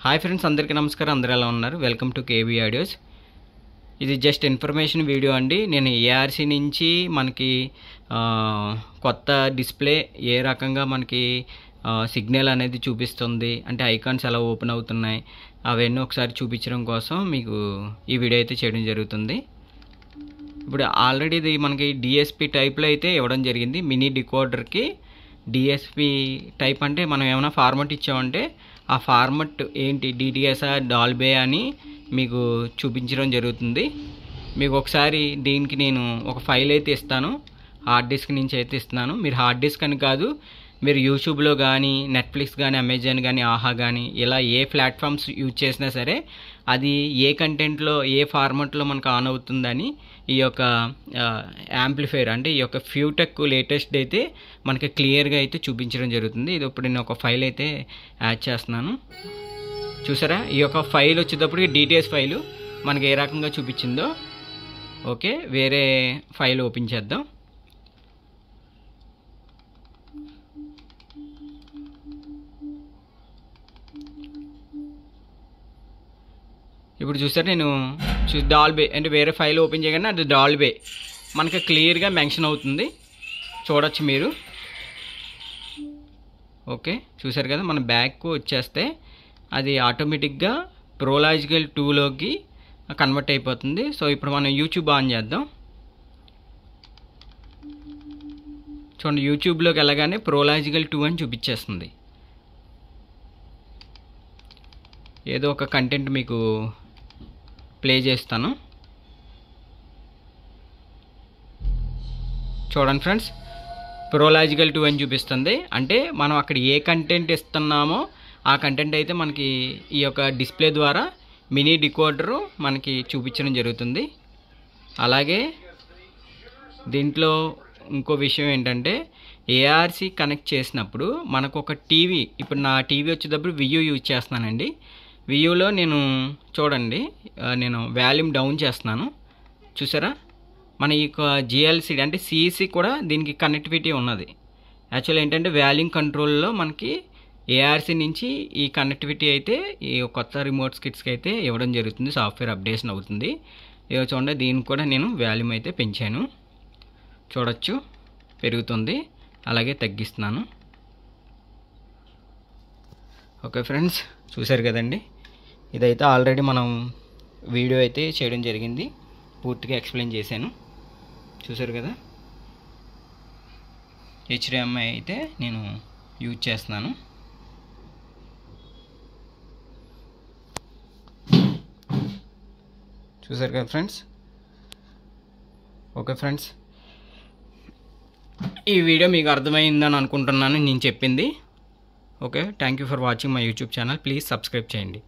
Hi friends, అందరికీ నమస్కారం. అందరూ ఎలా ఉన్నారు? Welcome to KB audios. ఇది జస్ట్ ఇన్ఫర్మేషన్ వీడియో అండి. నేను ఏఆర్సీ నుంచి మనకి కొత్త డిస్ప్లే ఏ రకంగా మనకి సిగ్నల్ అనేది చూపిస్తుంది, అంటే ఐకాన్స్ ఎలా ఓపెన్ అవుతున్నాయి అవన్నీ ఒకసారి చూపించడం కోసం మీకు ఈ వీడియో అయితే చేయడం జరుగుతుంది. ఇప్పుడు ఆల్రెడీ ఇది మనకి డిఎస్పి టైప్లో అయితే ఇవ్వడం జరిగింది. మినీ డికోడర్కి డిఎస్పి టైప్ అంటే మనం ఏమైనా ఫార్మాట్ ఇచ్చామంటే ఆ ఫార్మాట్ ఏంటి, డిటిఎస్ఆ డాల్బే అని మీకు చూపించడం జరుగుతుంది. మీకు ఒకసారి దీనికి నేను ఒక ఫైల్ అయితే ఇస్తాను, హార్డ్ డిస్క్ నుంచి అయితే ఇస్తున్నాను. మీరు హార్డ్ డిస్క్ అని కాదు, మీరు యూట్యూబ్లో కానీ, నెట్ఫ్లిక్స్ కానీ, అమెజాన్ కానీ, ఆహా కానీ ఇలా ఏ ప్లాట్ఫామ్స్ యూజ్ చేసినా సరే అది ఏ కంటెంట్లో ఏ ఫార్మాట్లో మనకు ఆన్ అవుతుందని ఈ యొక్క యాంప్లిఫైర్ అంటే ఈ యొక్క ఫ్యూటెక్ లేటెస్ట్ అయితే మనకి క్లియర్గా అయితే చూపించడం జరుగుతుంది. ఇది ఇప్పుడు నేను ఒక ఫైల్ అయితే యాడ్ చేస్తున్నాను. చూసారా, ఈ యొక్క ఫైల్ వచ్చేటప్పటికి డిటిఎస్ ఫైలు మనకి ఏ రకంగా చూపించిందో. ఓకే, వేరే ఫైల్ ఓపెన్ చేద్దాం. ఇప్పుడు చూసారు, నేను డాల్బే అంటే వేరే ఫైల్ ఓపెన్ చేయగానే అది డాల్బే మనకి క్లియర్గా మెన్షన్ అవుతుంది, చూడొచ్చు మీరు. ఓకే, చూసారు కదా, మన బ్యాక్ వచ్చేస్తే అది ఆటోమేటిక్గా ప్రోలాజికల్ 2లోకి కన్వర్ట్ అయిపోతుంది. సో ఇప్పుడు మనం యూట్యూబ్ ఆన్ చేద్దాం. చూడండి, యూట్యూబ్లోకి వెళ్ళగానే ప్రోలాజికల్ 2 అని చూపించేస్తుంది. ఏదో ఒక కంటెంట్ మీకు ప్లే చేస్తాను, చూడండి ఫ్రెండ్స్. ప్రోలాజికల్ 2 అని చూపిస్తుంది. అంటే మనం అక్కడ ఏ కంటెంట్ ఇస్తున్నామో ఆ కంటెంట్ అయితే మనకి ఈ యొక్క డిస్ప్లే ద్వారా మినీ డికోడరు మనకి చూపించడం జరుగుతుంది. అలాగే దీంట్లో ఇంకో విషయం ఏంటంటే, ఏఆర్సీ కనెక్ట్ చేసినప్పుడు మనకు ఒక టీవీ, ఇప్పుడు నా టీవీ వచ్చేటప్పుడు వియూ యూజ్ చేస్తున్నానండి. వియూలో నేను చూడండి, నేను వాల్యూమ్ డౌన్ చేస్తున్నాను. చూసారా, మన ఈ జిఎల్సిడి అంటే సిఈసి కూడా దీనికి కనెక్టివిటీ ఉన్నది. యాక్చువల్ ఏంటంటే వాల్యూమ్ కంట్రోల్లో మనకి ఏఆర్సీ నుంచి ఈ కనెక్టివిటీ అయితే ఈ కొత్త రిమోట్ కిట్స్కి అయితే ఇవ్వడం జరుగుతుంది. సాఫ్ట్వేర్ అప్డేషన్ అవుతుంది. ఇక చూడండి, దీనికి కూడా నేను వాల్యూమ్ అయితే పెంచాను, చూడొచ్చు పెరుగుతుంది. అలాగే తగ్గిస్తున్నాను. ఓకే ఫ్రెండ్స్, చూసారు కదండి, ఇదైతే ఆల్రెడీ మనం వీడియో అయితే చేయడం జరిగింది, పూర్తిగా ఎక్స్ప్లెయిన్ చేశాను. చూసారు కదా, హెచ్డిఎంఐ అయితే నేను యూజ్ చేస్తున్నాను. చూసారు కదా ఫ్రెండ్స్. ఓకే ఫ్రెండ్స్, ఈ వీడియో మీకు అర్థమైందని అనుకుంటున్నాను నేను చెప్పింది. Okay, thank you for watching my YouTube channel. Please subscribe చేయండి.